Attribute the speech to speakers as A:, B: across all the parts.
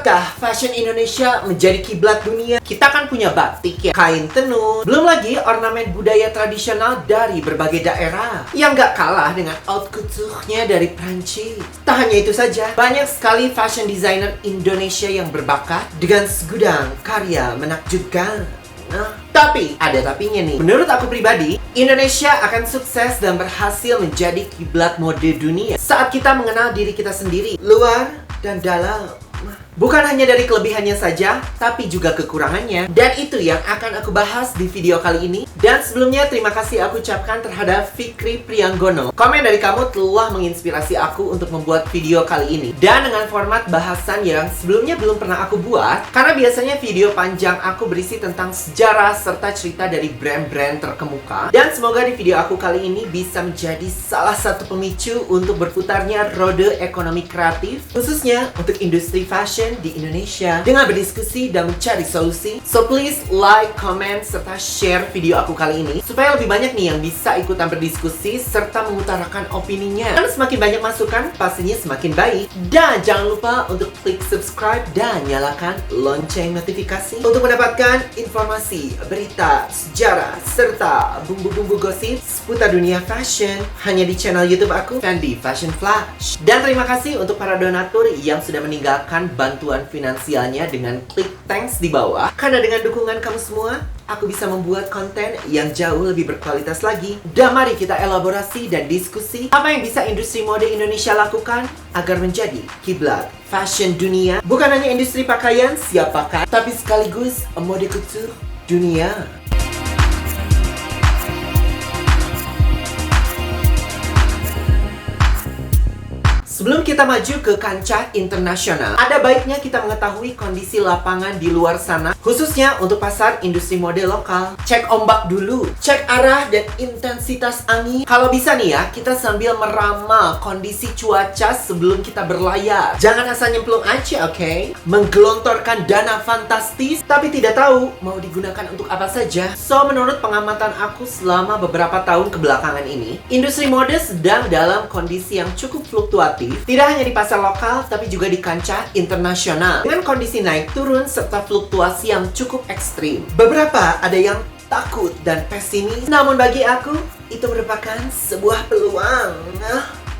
A: Siapkah fashion Indonesia menjadi kiblat dunia? Kita kan punya batik ya, kain tenun, belum lagi ornamen budaya tradisional dari berbagai daerah yang gak kalah dengan haute couture-nya dari Prancis. Tak hanya itu saja, banyak sekali fashion designer Indonesia yang berbakat dengan segudang karya menakjubkan. Tapi ada tapinya nih. Menurut aku pribadi, Indonesia akan sukses dan berhasil menjadi kiblat mode dunia saat kita mengenal diri kita sendiri, luar dan dalam. Bukan hanya dari kelebihannya saja, tapi juga kekurangannya. Dan itu yang akan aku bahas di video kali ini. Dan sebelumnya terima kasih aku ucapkan terhadap Fikri Prianggono. Komen dari kamu telah menginspirasi aku untuk membuat video kali ini. Dan dengan format bahasan yang sebelumnya belum pernah aku buat. Karena biasanya video panjang aku berisi tentang sejarah serta cerita dari brand-brand terkemuka. Dan semoga di video aku kali ini bisa menjadi salah satu pemicu untuk berputarnya roda ekonomi kreatif, khususnya untuk industri fashion di Indonesia, dengan berdiskusi dan mencari solusi. So please like, comment, serta share video aku kali ini supaya lebih banyak nih yang bisa ikutan berdiskusi serta mengutarakan opininya. Dan semakin banyak masukan, pastinya semakin baik. Dan jangan lupa untuk klik subscribe dan nyalakan lonceng notifikasi untuk mendapatkan informasi, berita, sejarah, serta bumbu-bumbu gosip seputar dunia fashion hanya di channel YouTube aku, Fendi Fashion Flash. Dan terima kasih untuk para donatur yang sudah meninggalkan bantuan finansialnya dengan klik thanks di bawah. Karena dengan dukungan kamu semua, aku bisa membuat konten yang jauh lebih berkualitas lagi. Dan mari kita elaborasi dan diskusi apa yang bisa industri mode Indonesia lakukan agar menjadi kiblat fashion dunia. Bukan hanya industri pakaian siap pakai, tapi sekaligus mode couture dunia. Sebelum kita maju ke kancah internasional, ada baiknya kita mengetahui kondisi lapangan di luar sana, khususnya untuk pasar industri mode lokal. Cek ombak dulu, cek arah dan intensitas angin. Kalau bisa nih ya, kita sambil meramal kondisi cuaca sebelum kita berlayar. Jangan asal nyemplung aja, oke? Menggelontorkan dana fantastis, tapi tidak tahu mau digunakan untuk apa saja. So, menurut pengamatan aku selama beberapa tahun kebelakangan ini, industri mode sedang dalam kondisi yang cukup fluktuatif. Tidak hanya di pasar lokal, tapi juga di kancah internasional. Dengan kondisi naik turun serta fluktuasi yang cukup ekstrim. Beberapa ada yang takut dan pesimis. Namun bagi aku, itu merupakan sebuah peluang.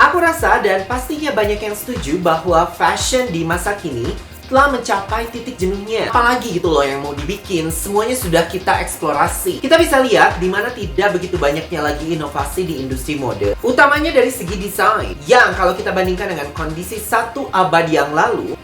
A: Aku rasa dan pastinya banyak yang setuju bahwa fashion di masa kini telah mencapai titik jenuhnya. Apalagi gitu loh yang mau dibikin, semuanya sudah kita eksplorasi. Kita bisa lihat di mana tidak begitu banyaknya lagi inovasi di industri mode. Utamanya dari segi desain, yang kalau kita bandingkan dengan kondisi 1 abad yang lalu,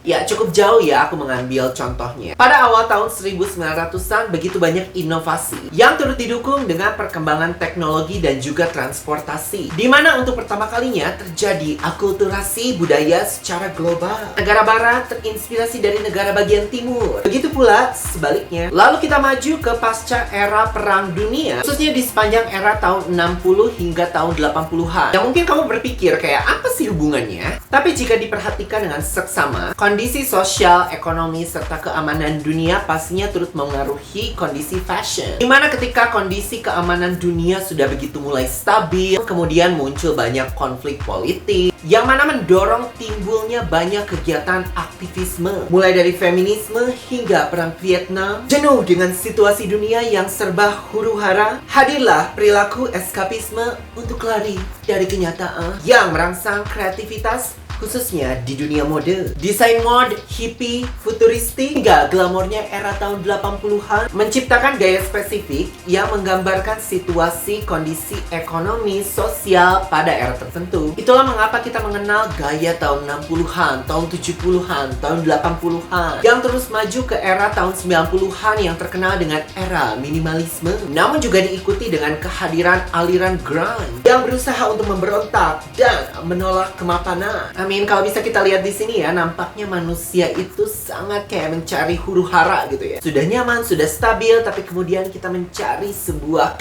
A: ya cukup jauh ya aku mengambil contohnya. Pada awal tahun 1900-an begitu banyak inovasi yang turut didukung dengan perkembangan teknologi dan juga transportasi. Di mana untuk pertama kalinya terjadi akulturasi budaya secara global. Negara barat terinspirasi dari negara bagian timur. Begitu pula sebaliknya. Lalu kita maju ke pasca era perang dunia, khususnya di sepanjang era tahun 60 hingga tahun 80-an. Yang mungkin kamu berpikir kayak apa sih hubungannya? Tapi jika diperhatikan dengan seksama, kondisi sosial, ekonomi, serta keamanan dunia pastinya turut mengaruhi kondisi fashion. Dimana ketika kondisi keamanan dunia sudah begitu mulai stabil, kemudian muncul banyak konflik politik, yang mana mendorong timbulnya banyak kegiatan aktivisme. Mulai dari feminisme hingga perang Vietnam. Jenuh dengan situasi dunia yang serba huru-hara, hadirlah perilaku eskapisme untuk lari dari kenyataan yang merangsang kreativitas, khususnya di dunia mode. Desain mode, hippie, futuristik, hingga glamornya era tahun 80-an menciptakan gaya spesifik yang menggambarkan situasi kondisi ekonomi sosial pada era tertentu. Itulah mengapa kita mengenal gaya tahun 60-an, tahun 70-an, tahun 80-an yang terus maju ke era tahun 90-an yang terkenal dengan era minimalisme, namun juga diikuti dengan kehadiran aliran grunge yang berusaha untuk memberontak dan menolak kemapanan. Kalau bisa kita lihat di sini ya, nampaknya manusia itu sangat kayak mencari huru-hara gitu ya. Sudah nyaman, sudah stabil, tapi kemudian kita mencari sebuah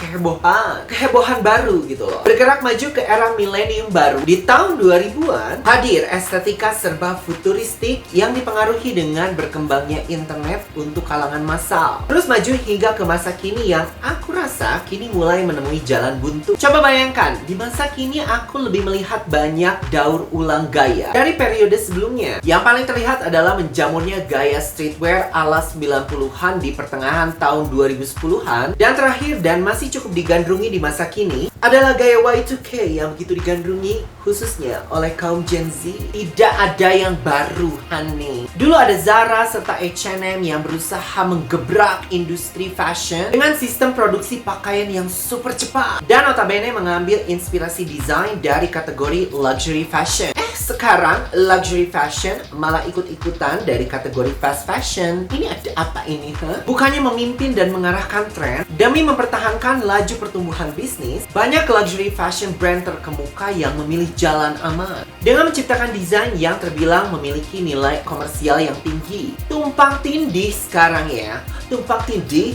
A: kehebohan baru gitu loh. Bergerak maju ke era milenium baru. Di tahun 2000-an, hadir estetika serba futuristik yang dipengaruhi dengan berkembangnya internet untuk kalangan massal. Terus maju hingga ke masa kini yang aku rasa kini mulai menemui jalan buntu. Coba bayangkan, di masa kini aku lebih melihat banyak daur ulang gaya budaya dari periode sebelumnya. Yang paling terlihat adalah menjamurnya gaya streetwear ala 90-an di pertengahan tahun 2010-an. Dan terakhir dan masih cukup digandrungi di masa kini adalah gaya Y2K yang begitu digandrungi khususnya oleh kaum Gen Z. Tidak ada yang baru, honey. Dulu ada Zara serta H&M yang berusaha menggebrak industri fashion dengan sistem produksi pakaian yang super cepat dan notabene mengambil inspirasi desain dari kategori luxury fashion. Sekarang luxury fashion malah ikut-ikutan dari kategori fast fashion. Ini ada apa ini, Bukannya memimpin dan mengarahkan tren demi mempertahankan laju pertumbuhan bisnis, banyak luxury fashion brand terkemuka yang memilih jalan aman dengan menciptakan desain yang terbilang memiliki nilai komersial yang tinggi. Tumpang tindih sekarang ya. Tumpang tindih?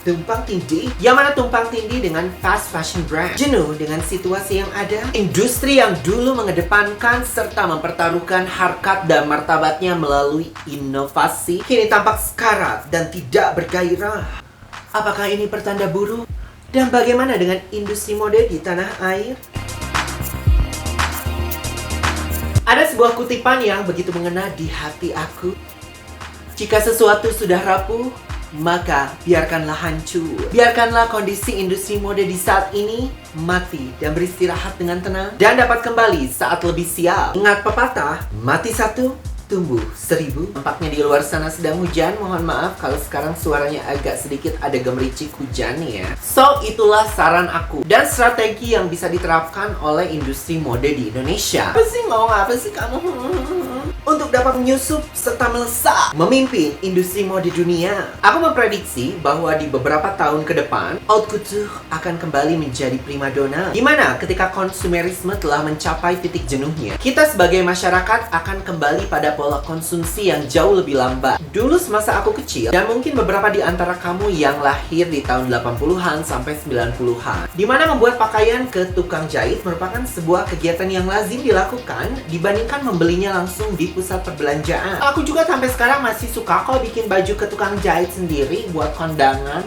A: Tumpang tindih? Yang mana tumpang tindih dengan fast fashion brand? Jenuh dengan situasi yang ada? Industri yang dulu mengedepankan serta mempertaruhkan harkat dan martabatnya melalui inovasi kini tampak sekarat dan tidak bergairah. Apakah ini pertanda buruk? Dan bagaimana dengan industri mode di tanah air? Ada sebuah kutipan yang begitu mengena di hati aku. Jika sesuatu sudah rapuh, maka biarkanlah hancur. Biarkanlah kondisi industri mode di saat ini mati dan beristirahat dengan tenang dan dapat kembali saat lebih siap. Ingat pepatah, mati satu, tumbuh 1000. Nampaknya di luar sana sedang hujan. Mohon maaf kalau sekarang suaranya agak sedikit ada gemericik hujan ya. So, itulah saran aku dan strategi yang bisa diterapkan oleh industri mode di Indonesia. Apa sih, ngomong apa sih kamu? Untuk dapat menyusup serta melesat memimpin industri mode dunia. Aku memprediksi bahwa di beberapa tahun ke depan, haute couture akan kembali menjadi primadona. Dimana ketika konsumerisme telah mencapai titik jenuhnya, kita sebagai masyarakat akan kembali pada pola konsumsi yang jauh lebih lambat. Dulu semasa aku kecil, dan mungkin beberapa di antara kamu yang lahir di tahun 80-an sampai 90-an, dimana membuat pakaian ke tukang jahit merupakan sebuah kegiatan yang lazim dilakukan dibandingkan membelinya langsung di pusat perbelanjaan. Aku juga sampai sekarang masih suka kok bikin baju ke tukang jahit sendiri buat kondangan.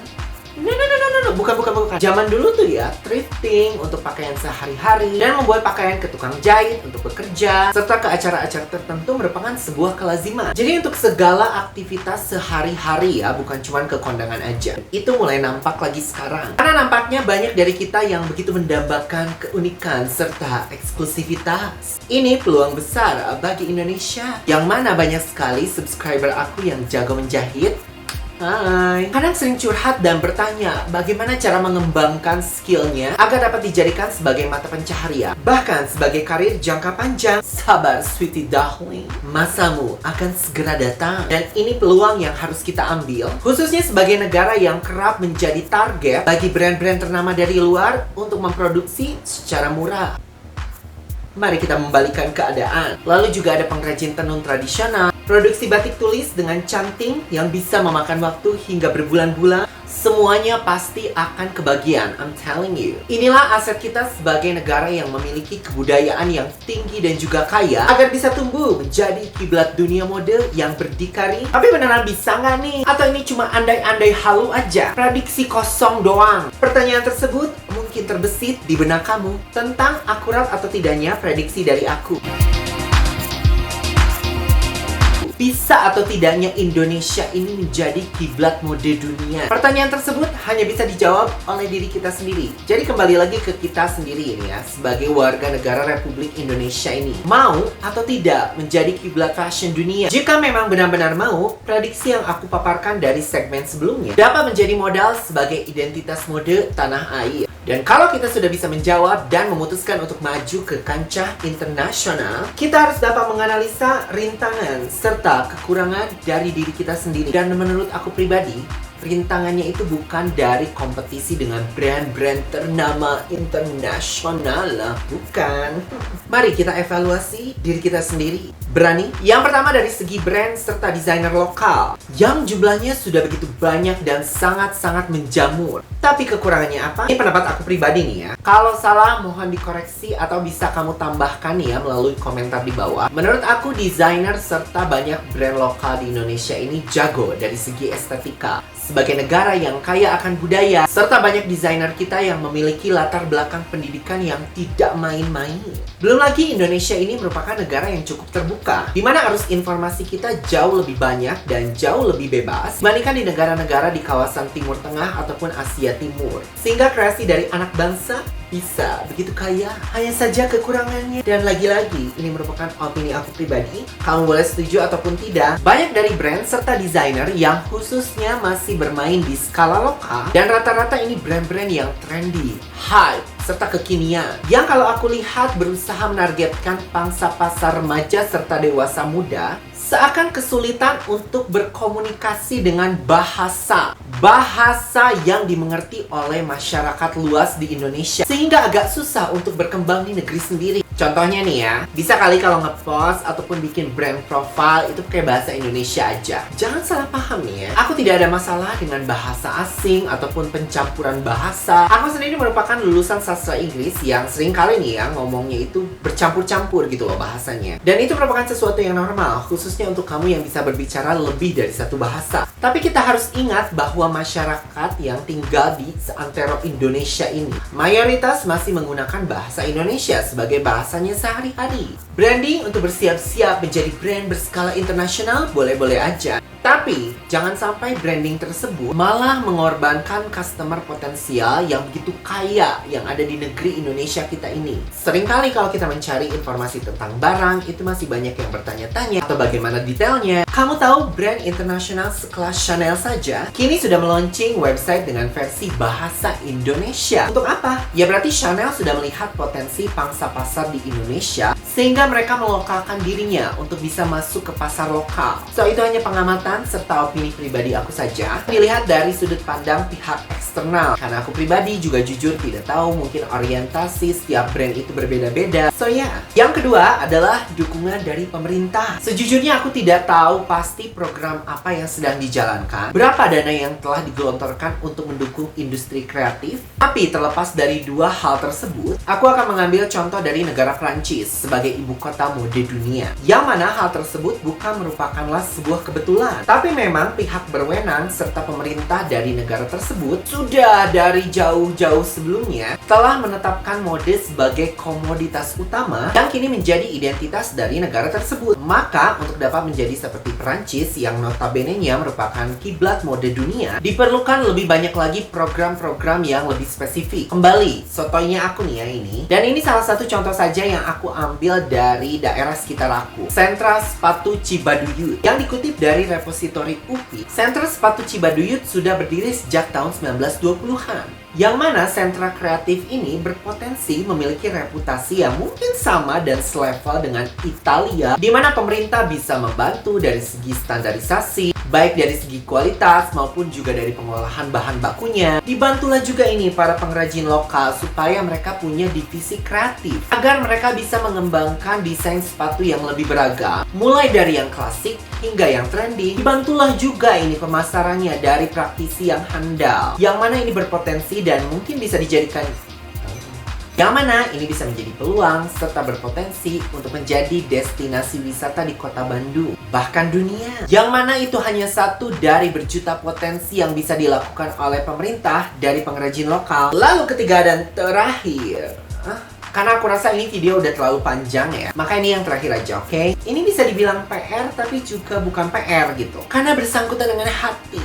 A: No, bukan. Zaman dulu tuh ya, thrifting untuk pakaian sehari-hari dan membuat pakaian ke tukang jahit untuk bekerja serta ke acara-acara tertentu merupakan sebuah kelaziman. Jadi untuk segala aktivitas sehari-hari ya, bukan cuma ke kondangan aja. Itu mulai nampak lagi sekarang. Karena nampaknya banyak dari kita yang begitu mendambakan keunikan serta eksklusivitas. Ini peluang besar bagi Indonesia, yang mana banyak sekali subscriber aku yang jago menjahit. Hai. Kadang sering curhat dan bertanya bagaimana cara mengembangkan skillnya agar dapat dijadikan sebagai mata pencaharian, bahkan sebagai karir jangka panjang. Sabar sweetie darling, masamu akan segera datang. Dan ini peluang yang harus kita ambil, khususnya sebagai negara yang kerap menjadi target bagi brand-brand ternama dari luar untuk memproduksi secara murah. Mari kita membalikan keadaan. Lalu juga ada pengrajin tenun tradisional, produksi batik tulis dengan canting yang bisa memakan waktu hingga berbulan-bulan. Semuanya pasti akan kebagian, I'm telling you. Inilah aset kita sebagai negara yang memiliki kebudayaan yang tinggi dan juga kaya agar bisa tumbuh menjadi kiblat dunia mode yang berdikari. Tapi beneran bisa nggak nih? Atau ini cuma andai-andai halu aja? Prediksi kosong doang. Pertanyaan tersebut mungkin terbesit di benak kamu tentang akurat atau tidaknya prediksi dari aku. Bisa atau tidaknya Indonesia ini menjadi kiblat mode dunia? Pertanyaan tersebut hanya bisa dijawab oleh diri kita sendiri. Jadi kembali lagi ke kita sendiri ini ya, sebagai warga negara Republik Indonesia ini. Mau atau tidak menjadi kiblat fashion dunia? Jika memang benar-benar mau, prediksi yang aku paparkan dari segmen sebelumnya dapat menjadi modal sebagai identitas mode tanah air. Dan kalau kita sudah bisa menjawab dan memutuskan untuk maju ke kancah internasional, kita harus dapat menganalisa rintangan serta kekurangan dari diri kita sendiri. Dan menurut aku pribadi, rintangannya itu bukan dari kompetisi dengan brand-brand ternama internasional, bukan. Mari kita evaluasi diri kita sendiri. Berani? Yang pertama dari segi brand serta desainer lokal yang jumlahnya sudah begitu banyak dan sangat-sangat menjamur. Tapi kekurangannya apa? Ini pendapat aku pribadi nih ya. Kalau salah mohon dikoreksi atau bisa kamu tambahkan ya melalui komentar di bawah. Menurut aku desainer serta banyak brand lokal di Indonesia ini jago dari segi estetika. Sebagai negara yang kaya akan budaya, serta banyak desainer kita yang memiliki latar belakang pendidikan yang tidak main-main. Belum lagi Indonesia ini merupakan negara yang cukup terbuka, di mana arus informasi kita jauh lebih banyak dan jauh lebih bebas dibandingkan di negara-negara di kawasan Timur Tengah ataupun Asia Timur. Sehingga kreasi dari anak bangsa bisa begitu kaya. Hanya saja kekurangannya, dan lagi-lagi ini merupakan opini aku pribadi, kamu boleh setuju ataupun tidak, banyak dari brand serta desainer yang khususnya masih bermain di skala lokal, dan rata-rata ini brand-brand yang trendy, hype, serta kekinian, yang kalau aku lihat berusaha menargetkan pangsa pasar remaja serta dewasa muda, seakan kesulitan untuk berkomunikasi dengan bahasa yang dimengerti oleh masyarakat luas di Indonesia, sehingga agak susah untuk berkembang di negeri sendiri. Contohnya nih ya, bisa kali kalau ngepost ataupun bikin brand profile itu pakai bahasa Indonesia aja. Jangan salah paham nih ya, aku tidak ada masalah dengan bahasa asing ataupun pencampuran bahasa. Aku sendiri merupakan lulusan sastra Inggris yang sering kali nih ya ngomongnya itu bercampur-campur gitu loh bahasanya. Dan itu merupakan sesuatu yang normal, khususnya untuk kamu yang bisa berbicara lebih dari satu bahasa. Tapi kita harus ingat bahwa masyarakat yang tinggal di seantero Indonesia ini mayoritas masih menggunakan bahasa Indonesia sebagai bahasanya sehari-hari. Branding untuk bersiap-siap menjadi brand berskala internasional boleh-boleh aja. Tapi, jangan sampai branding tersebut malah mengorbankan customer potensial yang begitu kaya yang ada di negeri Indonesia kita ini. Seringkali kalau kita mencari informasi tentang barang, itu masih banyak yang bertanya-tanya atau bagaimana detailnya. Kamu tahu brand internasional sekelas Chanel saja kini sudah meluncing website dengan versi bahasa Indonesia. Untuk apa? Ya berarti Chanel sudah melihat potensi pangsa pasar di Indonesia sehingga mereka melokalkan dirinya untuk bisa masuk ke pasar lokal. So, itu hanya pengamatan serta opini pribadi aku saja, dilihat dari sudut pandang pihak eksternal. Karena aku pribadi juga jujur tidak tahu, mungkin orientasi setiap brand itu berbeda-beda. So ya, yang kedua adalah dukungan dari pemerintah. Sejujurnya aku tidak tahu pasti program apa yang sedang dijalankan, berapa dana yang telah digelontorkan untuk mendukung industri kreatif. Tapi terlepas dari dua hal tersebut, aku akan mengambil contoh dari negara Prancis sebagai ibu kota mode dunia, yang mana hal tersebut bukan merupakanlah sebuah kebetulan. Tapi memang pihak berwenang serta pemerintah dari negara tersebut sudah dari jauh-jauh sebelumnya telah menetapkan mode sebagai komoditas utama yang kini menjadi identitas dari negara tersebut. Maka untuk dapat menjadi seperti Perancis yang notabene-nya merupakan kiblat mode dunia, diperlukan lebih banyak lagi program-program yang lebih spesifik. Kembali, sotoynya aku nih ya ini. Dan ini salah satu contoh saja yang aku ambil dari daerah sekitar aku, Sentra Sepatu Cibaduyut, yang dikutip dari repositori UPI. Sentra Sepatu Cibaduyut sudah berdiri sejak tahun 1920-an, yang mana sentra kreatif ini berpotensi memiliki reputasi yang mungkin sama dan selevel dengan Italia, di mana pemerintah bisa membantu dari segi standarisasi, baik dari segi kualitas maupun juga dari pengolahan bahan bakunya. Dibantulah juga ini para pengrajin lokal supaya mereka punya divisi kreatif, agar mereka bisa mengembangkan desain sepatu yang lebih beragam, mulai dari yang klasik hingga yang trendy. Dibantulah juga ini pemasarannya dari praktisi yang handal, yang mana ini berpotensi dan mungkin bisa dijadikan menjadi peluang serta berpotensi untuk menjadi destinasi wisata di kota Bandung, bahkan dunia. Yang mana itu hanya satu dari berjuta potensi yang bisa dilakukan oleh pemerintah dari pengrajin lokal. Lalu ketiga dan terakhir, karena aku rasa ini video udah terlalu panjang ya, maka ini yang terakhir aja, oke? Ini bisa dibilang PR tapi juga bukan PR gitu, karena bersangkutan dengan hati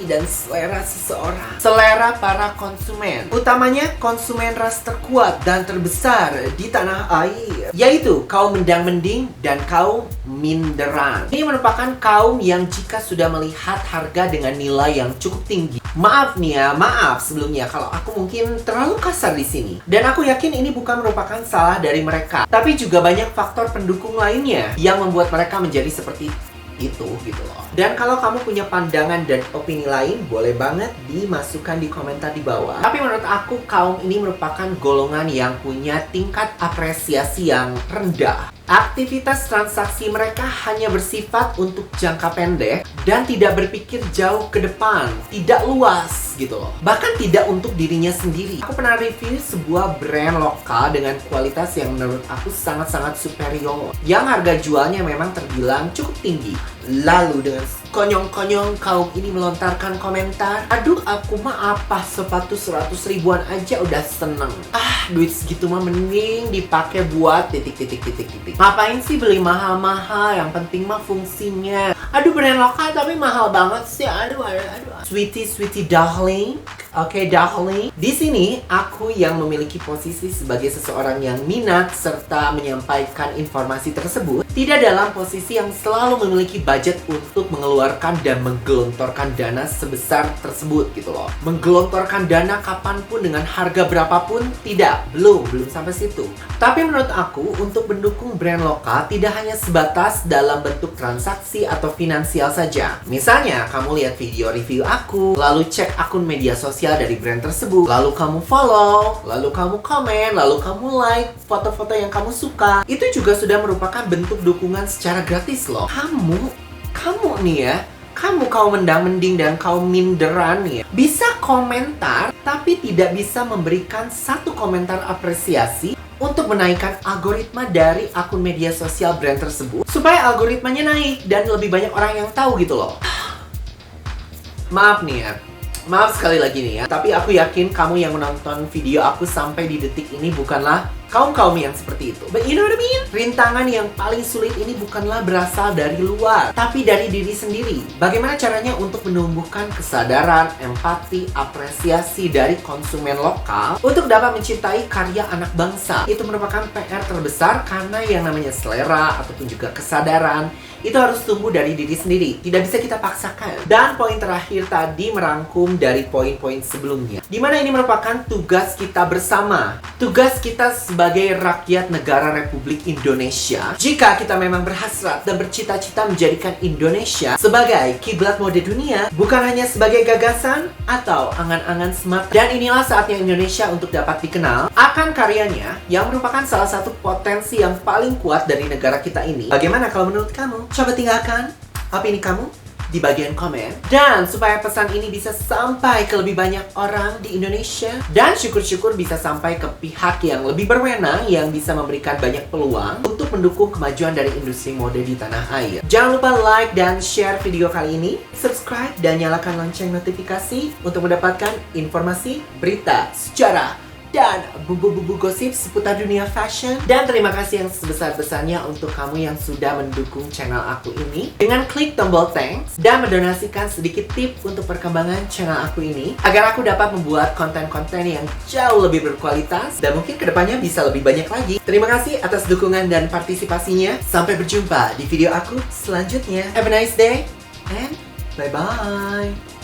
A: dan selera seseorang, selera para konsumen, utamanya konsumen ras terkuat dan terbesar di tanah air, yaitu kaum mendang-mending dan kaum minderan. Ini merupakan kaum yang jika sudah melihat harga dengan nilai yang cukup tinggi, maaf nih ya, maaf sebelumnya kalau aku mungkin terlalu kasar di sini, dan aku yakin ini bukan merupakan salah dari mereka, tapi juga banyak faktor pendukung lainnya yang membuat mereka menjadi seperti itu gitu loh. Dan kalau kamu punya pandangan dan opini lain, boleh banget dimasukkan di komentar di bawah. Tapi menurut aku kaum ini merupakan golongan yang punya tingkat apresiasi yang rendah. Aktivitas transaksi mereka hanya bersifat untuk jangka pendek dan tidak berpikir jauh ke depan, tidak luas gitu loh. Bahkan tidak untuk dirinya sendiri. Aku pernah review sebuah brand lokal dengan kualitas yang menurut aku sangat-sangat superior, yang harga jualnya memang terbilang cukup tinggi. Lalu dengan konyong-konyong kaum ini melontarkan komentar, "Aduh, aku mah apa, sepatu 100 ribuan aja udah seneng. Duit segitu mah mending dipakai buat titik. Ngapain sih beli mahal-mahal, yang penting mah fungsinya. Aduh, brand lokal tapi mahal banget sih. Aduh. Sweetie darling. Oke, darling. Di sini aku yang memiliki posisi sebagai seseorang yang minat serta menyampaikan informasi tersebut, tidak dalam posisi yang selalu memiliki budget untuk mengeluarkan dan menggelontorkan dana sebesar tersebut gitu loh. Menggelontorkan dana kapanpun dengan harga berapapun, tidak, belum sampai situ. Tapi menurut aku, untuk mendukung brand lokal tidak hanya sebatas dalam bentuk transaksi atau finansial saja. Misalnya, kamu lihat video review aku, lalu cek akun media sosial dari brand tersebut, lalu kamu follow, lalu kamu komen, lalu kamu like foto-foto yang kamu suka. Itu juga sudah merupakan bentuk dukungan secara gratis loh. Kamu nih ya, kamu kaum mendang-mending dan kaum minderan nih ya, bisa komentar tapi tidak bisa memberikan satu komentar apresiasi untuk menaikkan algoritma dari akun media sosial brand tersebut supaya algoritmanya naik dan lebih banyak orang yang tahu gitu loh. Maaf nih ya, maaf sekali lagi nih ya, tapi aku yakin kamu yang menonton video aku sampai di detik ini bukanlah kaum-kaum yang seperti itu. But you know what I mean? Rintangan yang paling sulit ini bukanlah berasal dari luar, tapi dari diri sendiri. Bagaimana caranya untuk menumbuhkan kesadaran, empati, apresiasi dari konsumen lokal untuk dapat mencintai karya anak bangsa? Itu merupakan PR terbesar karena yang namanya selera ataupun juga kesadaran itu harus tumbuh dari diri sendiri, tidak bisa kita paksakan. Dan poin terakhir tadi merangkum dari poin-poin sebelumnya, di mana ini merupakan tugas kita bersama, tugas kita sebagai rakyat negara Republik Indonesia. Jika kita memang berhasrat dan bercita-cita menjadikan Indonesia sebagai kiblat mode dunia, bukan hanya sebagai gagasan atau angan-angan semata. Dan inilah saatnya Indonesia untuk dapat dikenal akan karyanya yang merupakan salah satu potensi yang paling kuat dari negara kita ini. Bagaimana kalau menurut kamu? Coba tinggalkan opini kamu di bagian komen. Dan supaya pesan ini bisa sampai ke lebih banyak orang di Indonesia, dan syukur-syukur bisa sampai ke pihak yang lebih berwenang yang bisa memberikan banyak peluang untuk mendukung kemajuan dari industri mode di tanah air. Jangan lupa like dan share video kali ini, subscribe dan nyalakan lonceng notifikasi untuk mendapatkan informasi, berita, sejarah, dan bubu-bubu gosip seputar dunia fashion. Dan terima kasih yang sebesar-besarnya untuk kamu yang sudah mendukung channel aku ini dengan klik tombol thanks dan mendonasikan sedikit tip untuk perkembangan channel aku ini agar aku dapat membuat konten-konten yang jauh lebih berkualitas dan mungkin kedepannya bisa lebih banyak lagi. Terima kasih atas dukungan dan partisipasinya. Sampai berjumpa di video aku selanjutnya. Have a nice day and bye-bye.